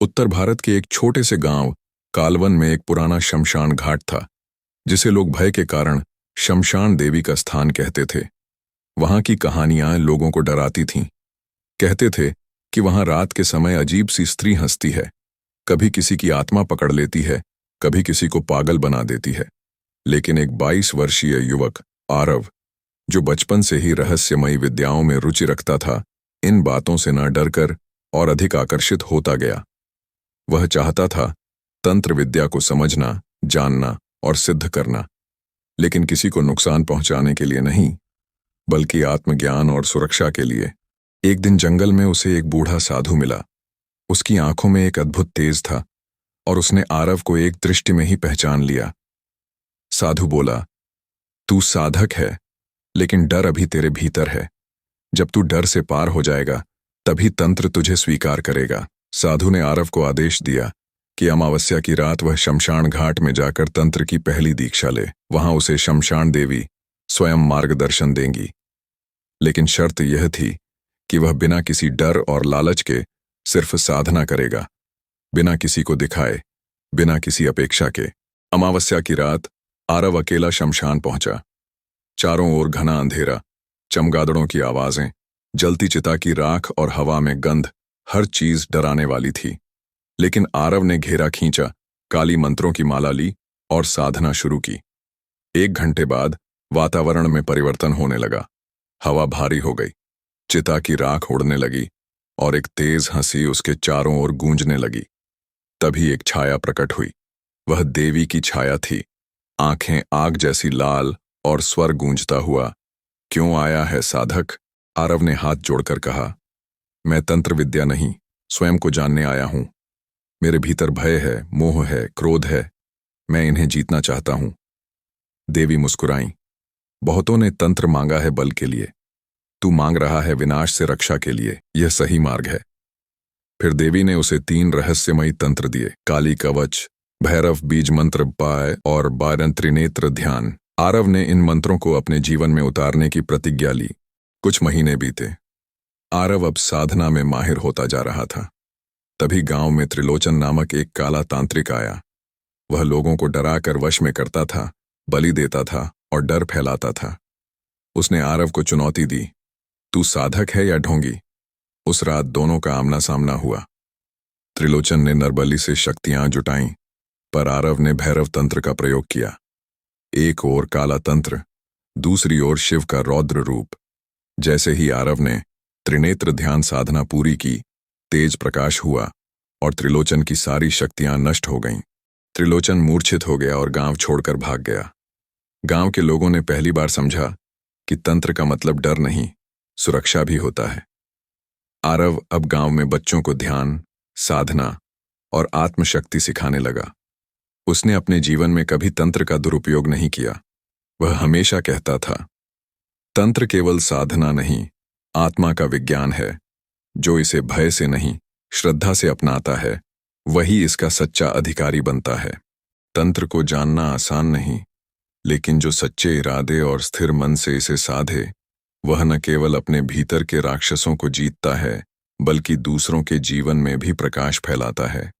उत्तर भारत के एक छोटे से गांव कालवन में एक पुराना शमशान घाट था, जिसे लोग भय के कारण शमशान देवी का स्थान कहते थे। वहां की कहानियां लोगों को डराती थीं। कहते थे कि वहां रात के समय अजीब सी स्त्री हंसती है, कभी किसी की आत्मा पकड़ लेती है, कभी किसी को पागल बना देती है। लेकिन एक 22 वर्षीय युवक आरव, जो बचपन से ही रहस्यमयी विद्याओं में रुचि रखता था, इन बातों से न डरकर और अधिक आकर्षित होता गया। वह चाहता था तंत्र विद्या को समझना, जानना और सिद्ध करना, लेकिन किसी को नुकसान पहुंचाने के लिए नहीं, बल्कि आत्मज्ञान और सुरक्षा के लिए। एक दिन जंगल में उसे एक बूढ़ा साधु मिला। उसकी आंखों में एक अद्भुत तेज था और उसने आरव को एक दृष्टि में ही पहचान लिया। साधु बोला, तू साधक है, लेकिन डर अभी तेरे भीतर है। जब तू डर से पार हो जाएगा, तभी तंत्र तुझे स्वीकार करेगा। साधु ने आरव को आदेश दिया कि अमावस्या की रात वह शमशान घाट में जाकर तंत्र की पहली दीक्षा ले। वहां उसे शमशान देवी स्वयं मार्गदर्शन देंगी, लेकिन शर्त यह थी कि वह बिना किसी डर और लालच के सिर्फ साधना करेगा, बिना किसी को दिखाए, बिना किसी अपेक्षा के। अमावस्या की रात आरव अकेला शमशान पहुंचा। चारों ओर घना अंधेरा, चमगादड़ों की आवाजें, जलती चिता की राख और हवा में गंध, हर चीज डराने वाली थी। लेकिन आरव ने घेरा खींचा, काली मंत्रों की माला ली और साधना शुरू की। 1 घंटे बाद वातावरण में परिवर्तन होने लगा। हवा भारी हो गई, चिता की राख उड़ने लगी और एक तेज हंसी उसके चारों ओर गूंजने लगी। तभी एक छाया प्रकट हुई। वह देवी की छाया थी, आंखें आग जैसी लाल और स्वर गूंजता हुआ, क्यों आया है साधक? आरव ने हाथ जोड़कर कहा, मैं तंत्र विद्या नहीं, स्वयं को जानने आया हूं। मेरे भीतर भय है, मोह है, क्रोध है, मैं इन्हें जीतना चाहता हूं। देवी मुस्कुराई, बहुतों ने तंत्र मांगा है बल के लिए, तू मांग रहा है विनाश से रक्षा के लिए, यह सही मार्ग है। फिर देवी ने उसे 3 रहस्यमयी तंत्र दिए, काली कवच, भैरव बीज मंत्र पाय और 12 त्रिनेत्र ध्यान। आरव ने इन मंत्रों को अपने जीवन में उतारने की प्रतिज्ञा ली। कुछ महीने बीते। आरव अब साधना में माहिर होता जा रहा था। तभी गांव में त्रिलोचन नामक एक काला तांत्रिक आया। वह लोगों को डराकर वश में करता था, बलि देता था और डर फैलाता था। उसने आरव को चुनौती दी, तू साधक है या ढोंगी? उस रात दोनों का आमना सामना हुआ। त्रिलोचन ने नरबली से शक्तियां जुटाईं, पर आरव ने भैरव तंत्र का प्रयोग किया। एक ओर काला तंत्र, दूसरी ओर शिव का रौद्र रूप। जैसे ही आरव ने त्रिनेत्र ध्यान साधना पूरी की, तेज प्रकाश हुआ और त्रिलोचन की सारी शक्तियां नष्ट हो गईं। त्रिलोचन मूर्छित हो गया और गांव छोड़कर भाग गया। गांव के लोगों ने पहली बार समझा कि तंत्र का मतलब डर नहीं, सुरक्षा भी होता है। आरव अब गांव में बच्चों को ध्यान, साधना और आत्मशक्ति सिखाने लगा। उसने अपने जीवन में कभी तंत्र का दुरुपयोग नहीं किया। वह हमेशा कहता था, तंत्र केवल साधना नहीं, आत्मा का विज्ञान है। जो इसे भय से नहीं, श्रद्धा से अपनाता है, वही इसका सच्चा अधिकारी बनता है। तंत्र को जानना आसान नहीं, लेकिन जो सच्चे इरादे और स्थिर मन से इसे साधे, वह न केवल अपने भीतर के राक्षसों को जीतता है, बल्कि दूसरों के जीवन में भी प्रकाश फैलाता है।